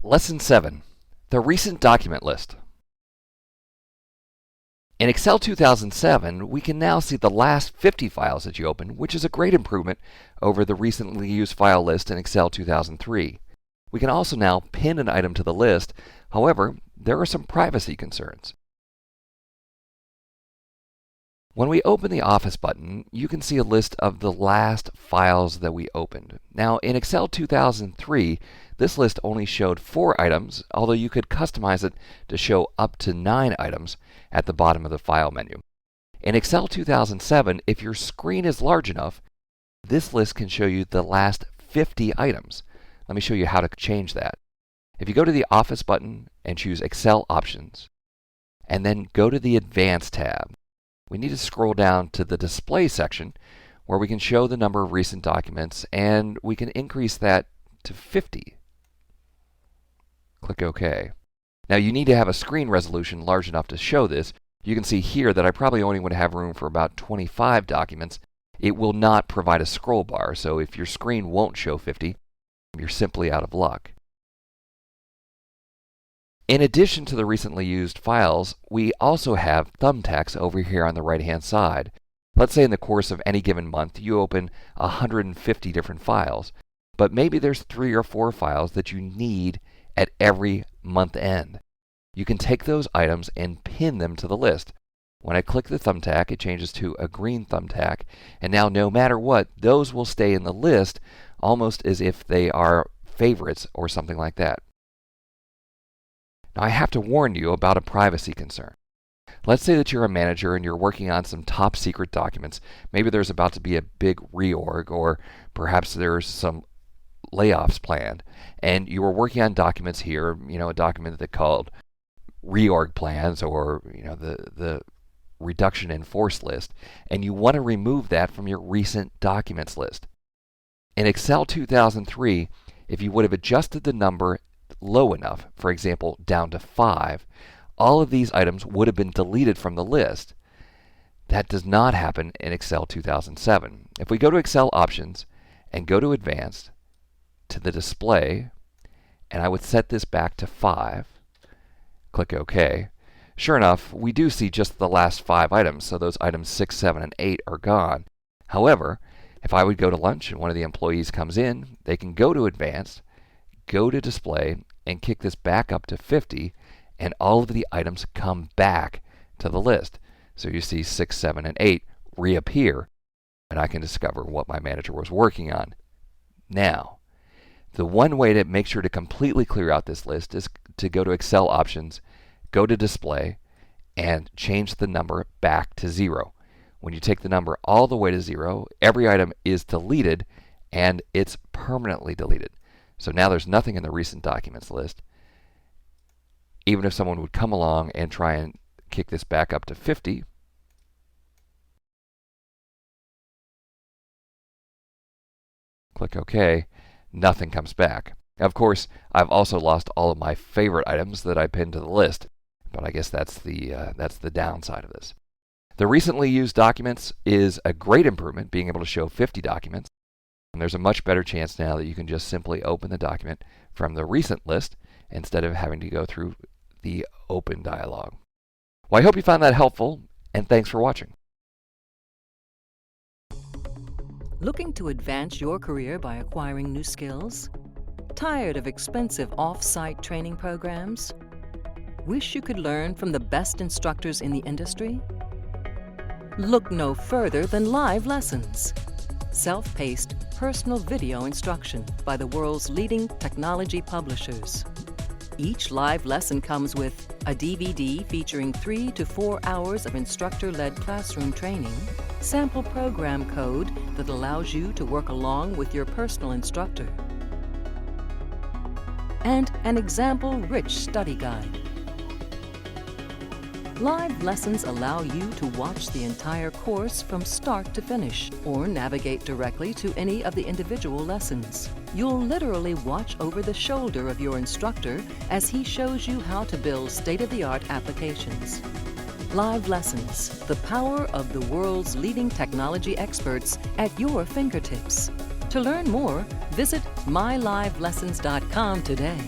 Lesson 7, the recent document list. In Excel 2007, we can now see the last 50 files that you opened, which is a great improvement over the recently used file list in Excel 2003. We can also now pin an item to the list. However, there are some privacy concerns. When we open the Office button, you can see a list of the last files that we opened. Now, in Excel 2003, this list only showed 4 items, although you could customize it to show up to 9 items at the bottom of the File menu. In Excel 2007, if your screen is large enough, this list can show you the last 50 items. Let me show you how to change that. If you go to the Office button and choose Excel Options, and then go to the Advanced tab, we need to scroll down to the Display section where we can show the number of recent documents, and we can increase that to 50. Click OK. Now you need to have a screen resolution large enough to show this. You can see here that I probably only would have room for about 25 documents. It will not provide a scroll bar, so if your screen won't show 50, you're simply out of luck. In addition to the recently used files, we also have thumbtacks over here on the right-hand side. Let's say in the course of any given month you open 150 different files, but maybe there's 3 or 4 files that you need at every month end. You can take those items and pin them to the list. When I click the thumbtack, it changes to a green thumbtack, and now no matter what, those will stay in the list almost as if they are favorites or something like that. Now I have to warn you about a privacy concern. Let's say that you're a manager and you're working on some top secret documents. Maybe there's about to be a big reorg, or perhaps there's some layoffs planned, and you were working on documents here, a document that called reorg plans, or the reduction in force list, and you want to remove that from your recent documents list. In Excel 2003, if you would have adjusted the number low enough, for example down to 5, all of these items would have been deleted from the list. That does not happen in Excel 2007. If we go to Excel Options and go to Advanced, to the Display, and I would set this back to 5, click OK. Sure enough, we do see just the last 5 items, so those items 6, 7, and 8 are gone. However, if I would go to lunch and one of the employees comes in, they can go to Advanced, go to Display, and kick this back up to 50, and all of the items come back to the list. So you see 6, 7, and 8 reappear, and I can discover what my manager was working on. Now, the one way to make sure to completely clear out this list is to go to Excel Options, go to Display, and change the number back to 0. When you take the number all the way to 0, every item is deleted, and it's permanently deleted. So now there's nothing in the recent documents list. Even if someone would come along and try and kick this back up to 50, click OK, nothing comes back. Of course, I've also lost all of my favorite items that I pinned to the list, but I guess that's the downside of this. The recently used documents is a great improvement, being able to show 50 documents. And there's a much better chance now that you can just simply open the document from the recent list instead of having to go through the open dialog. Well, I hope you found that helpful, and thanks for watching. Looking to advance your career by acquiring new skills? Tired of expensive off-site training programs? Wish you could learn from the best instructors in the industry? Look no further than Live Lessons. Self-paced, personal video instruction by the world's leading technology publishers. Each live lesson comes with a DVD featuring 3 to 4 hours of instructor-led classroom training, sample program code that allows you to work along with your personal instructor, and an example-rich study guide. Live lessons allow you to watch the entire course from start to finish, or navigate directly to any of the individual lessons. You'll literally watch over the shoulder of your instructor as he shows you how to build state-of-the-art applications. Live lessons, the power of the world's leading technology experts at your fingertips. To learn more, visit mylivelessons.com today.